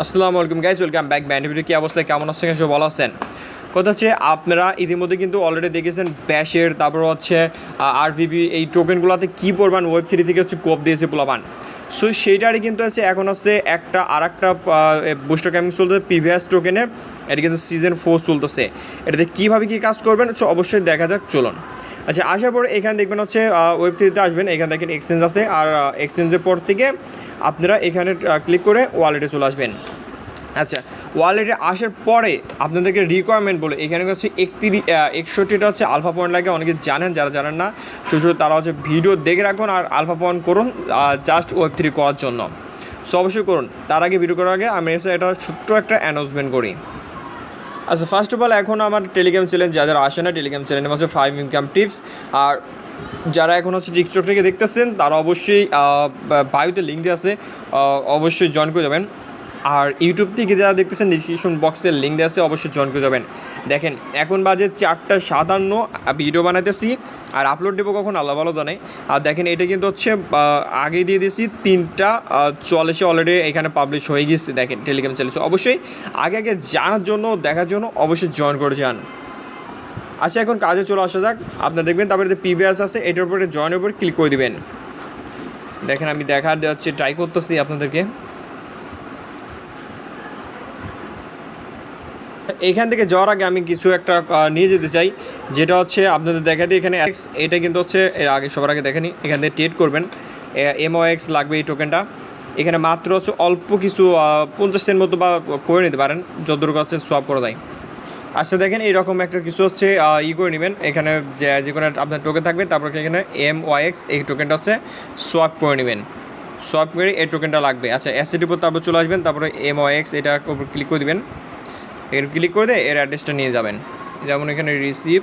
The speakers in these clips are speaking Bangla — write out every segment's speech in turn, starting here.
আসসালামু আলাইকুম guys, welcome back. Band video কি অবস্থায় কেমন আছেন সব ভালো আছেন? কথা হচ্ছে আপনারা ইতিমধ্যে কিন্তু অলরেডি দেখেছেন ব্যাশের, তারপর হচ্ছে আরভিবি এই টোকেনগুলোতে কী পরিমাণ ওয়েব সিরি থেকে হচ্ছে কোপ দিয়েছে পোলাপান। সো সেইটারই কিন্তু আছে এখন হচ্ছে একটা বুস্টার ক্যাম্পিং চলতেছে পিভিএস টোকেনে। এটা কিন্তু সিজন 4 চলতেছে। এটাতে কীভাবে কী কাজ করবেন সো অবশ্যই দেখা যাক, চলুন। আচ্ছা, আসার পরে এখানে দেখবেন হচ্ছে ওয়েব থ্রিতে আসবেন, এখানে দেখেন এক্সচেঞ্জ আছে, আর এক্সচেঞ্জের পর থেকে আপনারা এখানে ক্লিক করে ওয়ালেটে চলে আসবেন। আচ্ছা, ওয়ালেটে আসার পরে আপনাদেরকে রিকোয়ারমেন্ট বলে এখানে হচ্ছে 61টা হচ্ছে আলফা পয়েন্ট লাগে। অনেকে জানেন, যারা জানেন না শুধু তারা হচ্ছে ভিডিও দেখে রাখুন আর আলফা পয়েন্ট করুন জাস্ট ওয়েব থ্রি করার জন্য। সো অবশ্যই করুন। তার আগে ভিডিও করার আগে আমি এটা ছোট্ট একটা অ্যানাউন্সমেন্ট করি। আচ্ছা, ফার্স্ট অফ অল এখন আমার টেলিগ্রাম চ্যানেল যারা আসে না, টেলিগ্রাম চ্যানেলের হচ্ছে 5 ইনকাম টিপস। আর যারা এখন হচ্ছে টিকটক থেকে দেখতেছেন তারা অবশ্যই বায়োতে লিঙ্ক দিয়ে আছে, অবশ্যই জয়েন করে যাবেন। আর ইউটিউব থেকে যারা দেখতেছেন ডিসক্রিপশন বক্সের লিঙ্ক দেওয়া আছে, অবশ্যই জয়েন করে যাবেন। দেখেন এখন বাজে 4:57 ভিডিও বানাইতেছি আর আপলোড দেবো কখন আল্লাহ ভালো জানে। আর দেখেন এটা কিন্তু হচ্ছে আগে দিয়ে দিয়েছি 3:44 অলরেডি এখানে পাবলিশ হয়ে গেছে। দেখেন টেলিগ্রাম চ্যানেল অবশ্যই আগে জানার জন্য দেখার জন্য অবশ্যই জয়েন করে যান। আচ্ছা, এখন কাজে চলে আসা যাক। আপনারা দেখবেন তারপরে যে পিভিএস আছে এটার উপরে জয়েনের উপর ক্লিক করে দিবেন। দেখেন আমি দেখা হচ্ছে ট্রাই করতেছি আপনাদেরকে। এখান থেকে যাওয়ার আগে আমি কিছু একটা নিয়ে যেতে চাই, যেটা হচ্ছে আপনাদের দেখা দিই এখানে এক্স। এটা কিন্তু হচ্ছে এর আগে সবার আগে দেখেনি, এখান থেকে ট্রেড করবেন। MOX লাগবে এই টোকেনটা। এখানে মাত্র হচ্ছে অল্প কিছু 50 সেন্ট মতো বা করে নিতে পারেন, যতটুকু হচ্ছে সোয়াপ করে দেয়। আচ্ছা, দেখেন এইরকম একটা কিছু হচ্ছে করে নেবেন। এখানে যে কোনো আপনার টোকেন থাকবে, তারপর এখানে MOX এই টোকেনটা হচ্ছে সোয়াপ করে নেবেন। সোয়াপ করে এই টোকেনটা লাগবে। আচ্ছা, অ্যাসেটের উপর তারপর চলে আসবেন, তারপরে MOX এটা উপর ক্লিক করে দেবেন। এখানে ক্লিক করে দিয়ে এর অ্যাড্রেসটা নিয়ে যাবেন। যেমন এখানে রিসিভ,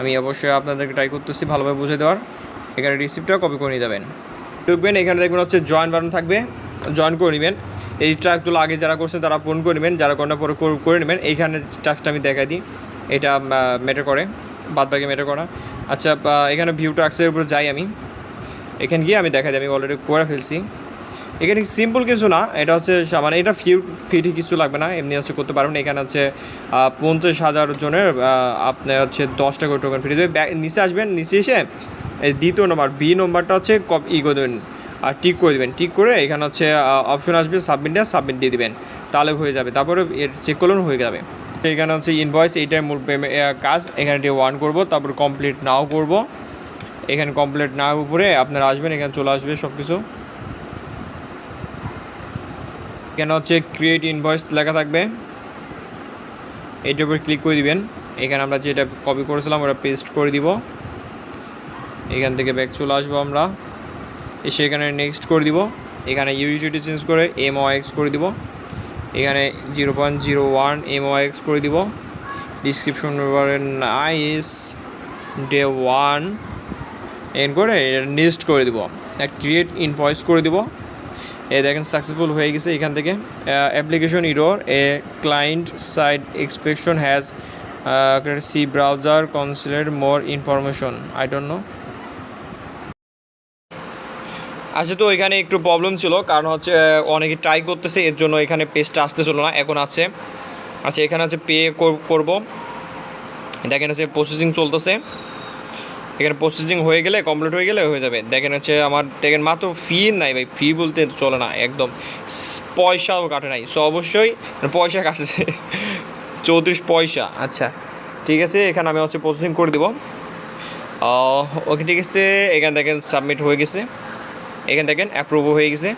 আমি অবশ্যই আপনাদেরকে ট্রাই করতেছি ভালোভাবে বুঝে দেওয়ার। এখানে রিসিপ্টটা কপি করে নিয়ে যাবেন, ঢুকবেন। এখানে দেখবেন হচ্ছে জয়েন বাটন থাকবে, জয়েন করে নেবেন। এই ট্রাকগুলো আগে যারা করছেন তারা পূরণ করে নেবেন, যারা কোনটা পরে করে নেবেন। এইখানে ট্রাকসটা আমি দেখাই দিই, এটা ম্যাটার করে, বাদ বাকি ম্যাটার করা। আচ্ছা, এখানে ভিউ ট্রাক্সের উপরে যাই আমি। এখানে গিয়ে আমি দেখাই দিই আমি অলরেডি করে ফেলছি। এখানে সিম্পল কিছু না, এটা হচ্ছে মানে এটা ফিটি কিছু লাগবে না, এমনি হচ্ছে করতে পারবেন। এখানে হচ্ছে 50,000 জনের আপনার হচ্ছে 10 টাকা টোকেন ফ্রি দেবে। নিচে আসবেন, নিচে এসে এই দ্বিতীয় নম্বর বি নম্বরটা হচ্ছে করে দেবেন আর টিক করে দেবেন। টিক করে এখানে হচ্ছে অপশন আসবে সাবমিট দিয়ে দেবেন, তাহলে হয়ে যাবে। তারপরে এর চেক করলেন হয়ে যাবে। এখানে হচ্ছে ইনভয়েস, এইটাই মূল কাজ। এখানে 1 করব, তারপর কমপ্লিট নাও করব। এখানে কমপ্লিট নাও উপরে আপনারা আসবেন, এখানে চলে আসবে সব কিছু। এখানে হচ্ছে ক্রিয়েট ইনভয়েস লেখা থাকবে, এইটার উপর ক্লিক করে দিবেন। এখানে আমরা যেটা কপি করেছিলাম ওটা পেস্ট করে দিব। এখান থেকে ব্যাক চলে আসবো আমরা, এসে এখানে নেক্সট করে দিব। এখানে ইউটিলিটি চেঞ্জ করে MOX করে দিব। এখানে 0.01 MOX করে দিব। ডিসক্রিপশন নাইস ডে 1 এন করে নেক্সট করে দিব। ক্রিয়েট ইনভয়েস করে দিব। এ দেখেন সাকসেসফুল হয়ে গেছে। এখান থেকে application error, a client side expectation has see browser consider more information, I don't know. আচ্ছা, তো এখানে একটু প্রবলেম ছিল, কারণ হচ্ছে অনেকে ট্রাই করতেছে, এর জন্য এখানে পেজটা আসতেছিল না, এখন আছে। আচ্ছা, এখানে হচ্ছে পে করব। দেখেন হচ্ছে প্রসেসিং চলতেছে। এখানে প্রসেসিং হয়ে গেলে, কমপ্লিট হয়ে গেলে হয়ে যাবে। দেখেন হচ্ছে আমার দেখেন মাত্র ফি নাই ভাই, ফি বলতে চলে না, একদম পয়সাও কাটে নাই। সো অবশ্যই পয়সা কাটছে 34 পয়সা। আচ্ছা, ঠিক আছে, এখানে আমি হচ্ছে প্রসেসিং করে দেবো। ওকে, ঠিক আছে। এখানে দেখেন সাবমিট হয়ে গেছে, এখানে দেখেন অ্যাপ্রুভও হয়ে গেছে।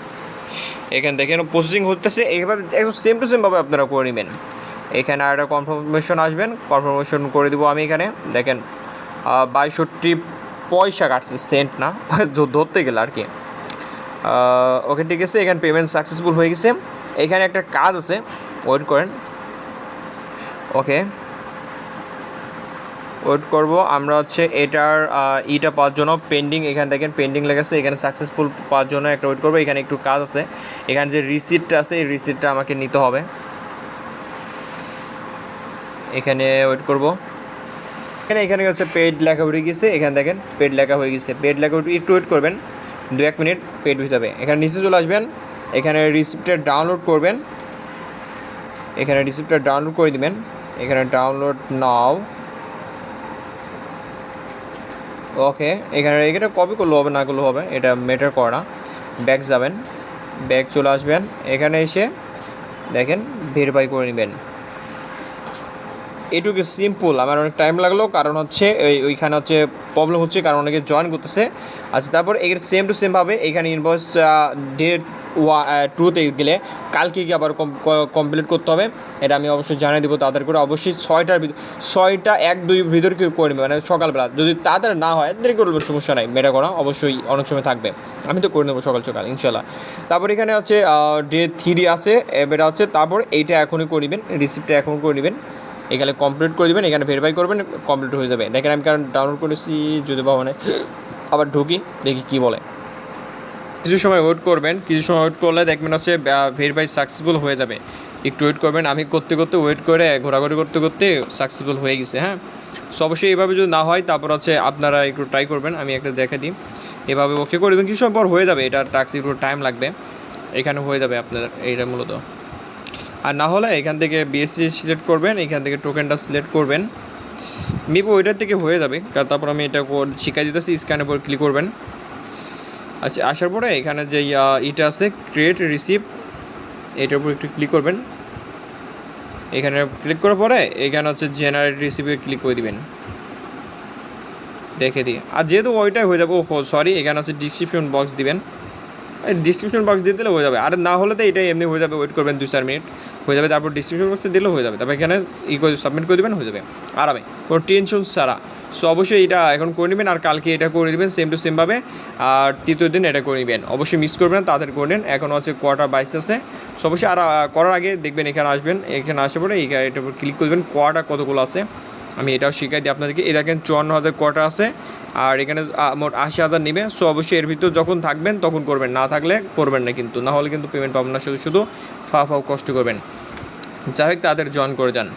এখানে দেখেন প্রসেসিং হতেছে। এইভাবে একদম সেম টু সেমভাবে আপনারা করে নেবেন। এখানে আর একটা কনফার্মেশন আসবেন, কনফার্মেশন করে দেবো আমি। এখানে দেখেন 62 পয়সা কাটছে, সেন্ট না, ধরতে গেলে আর কি। ওকে, ঠিক আছে, এখানে পেমেন্ট সাকসেসফুল হয়ে গেছে। এখানে একটা কাজ আছে, ওয়েট করেন। ওকে, ওয়েট করব আমরা হচ্ছে এটার ইটা পাওয়ার জন্য। পেন্ডিং, এখানে দেখেন পেন্ডিং লেগেছে, এখানে সাকসেসফুল পাওয়ার জন্য একটা ওয়েট করবো। এখানে একটু কাজ আছে, এখানে যে রিসিপ্টটা আছে এই রিসিপ্টটা আমাকে নিতে হবে। এখানে ওয়েট করব। এখানে হচ্ছে পেড লেখা উঠে গেছে, এখানে দেখেন পেড লেখা হয়ে গেছে। পেড লেখা একটু ওয়েট করবেন, 2-1 মিনিট পেড হতে হবে। এখানে নিচে চলে আসবেন, এখানে রিসিপ্টটা ডাউনলোড করবেন। এখানে রিসিপ্টটা ডাউনলোড করে দিবেন, এখানে ডাউনলোড নাও। ওকে, এখানে কপি করলে হবে না করলে হবে, এটা ম্যাটার করে না। ব্যাক যাবেন, ব্যাক চলে আসবেন, এখানে এসে দেখেন ভেরিফাই করে নেবেন। এটুকু সিম্পল। আমার অনেক টাইম লাগলো, কারণ হচ্ছে ওইখানে হচ্ছে প্রবলেম হচ্ছে, কারণ অনেকে জয়েন করতেছে। আচ্ছা, তারপর এর সেম টু সেমভাবে এখানে ইনভয়েস ডেট 2তে গেলে কালকে কি আবার কমপ্লিট করতে হবে, এটা আমি অবশ্যই জানিয়ে দেবো তাদের করে। অবশ্যই 6টা 1-2 ভিতর কেউ করে নেবে, মানে সকালবেলা। যদি তাড়াতাড়ি না হয় দেরি করবেন, সমস্যা নাই, মেটা করা অবশ্যই অনেক সময় থাকবে, আমি তো করে নেবো সকাল সকাল ইনশাল্লাহ। তারপর এখানে হচ্ছে ডে 3 আছে, এবার আছে। তারপর এইটা এখনই করে নেবেন, রিসিপ্টটা এখন করে নেবেন, এখানে কমপ্লিট করে দেবেন, এখানে ভেরিফাই করবেন, কমপ্লিট হয়ে যাবে। দেখেন আমি কারণ ডাউনলোড করেছি, যদি ভবনে আবার ঢুকি দেখি কি বলে। কিছু সময় ওয়েট করবেন, কিছু সময় ওয়েট করলে দেখবেন হচ্ছে ভেরিফাই সাকসেসফুল হয়ে যাবে। একটু ওয়েট করবেন, আমি করতে করতে ওয়েট করে ঘোরাঘুরি করতে করতে সাকসেসফুল হয়ে গেছে। হ্যাঁ, সো অবশ্যই এইভাবে যদি না হয় তারপর হচ্ছে আপনারা একটু ট্রাই করবেন, আমি একটা দেখে দিই। এভাবে ওকে করে দেবেন, কিছু সময় পর হয়ে যাবে। এটা টাস্ক একটু টাইম লাগবে, এখানে হয়ে যাবে আপনার এইটা মূলত। আর না হলে এখান থেকে বিএসসি সিলেক্ট করবেন, এখান থেকে টোকেনটা সিলেক্ট করবেন, মেবি ওইটার থেকে হয়ে যাবে। তারপর আমি এটা শিখাই দিতেছি, স্ক্যানের উপর ক্লিক করবেন। আচ্ছা, আসার পরে এখানে যে এটা আছে ক্রিয়েট রিসিপ্ট, এটার উপর একটু ক্লিক করবেন। এখানে ক্লিক করার পরে এখানে হচ্ছে জেনারেট রিসিপ্টে ক্লিক করে দিবেন, দেখে দিই। আর যেহেতু ওইটাই হয়ে যাবে, সরি, এখানে হচ্ছে ডিসক্রিপশন বক্স দিবেন, ডিসক্রিপশন বক্স দিয়ে দিলে হয়ে যাবে। আর না হলে তো এটাই এমনি হয়ে যাবে, ওয়েট করবেন 2-4 মিনিট হয়ে যাবে। তারপর ডিসক্রিপশন বক্সে দিলেও হয়ে যাবে, তারপর এখানে করে সাবমিট করে দেবেন, হয়ে যাবে আরামে, কোনো টেনশন ছাড়া। সো অবশ্যই এটা এখন করে নেবেন, আর কালকে এটা করে দেবেন সেম টু সেমভাবে, আর তৃতীয় দিন এটা করে নেবেন। অবশ্যই মিস করবেন, তাড়াতাড়ি করে নেন। এখন হচ্ছে 22 আছে। সো অবশ্যই আর করার আগে দেখবেন এখানে আসবেন, এখানে আসার পরে এটার উপর ক্লিক করবেন, কতগুলো আছে আমি এটাও শিখাই দিই আপনাদেরকে। এই দেখেন 54,000 আছে, আর এখানে মোট 80,000 নেবে। সো অবশ্যই এর ভিতর যখন থাকবেন তখন করবেন, না থাকলে করবেন না, কিন্তু না হলে কিন্তু পেমেন্ট পাবেন না, শুধু ফাও কষ্ট করবেন। যাই হোক, তাদের জয়েন করে যান।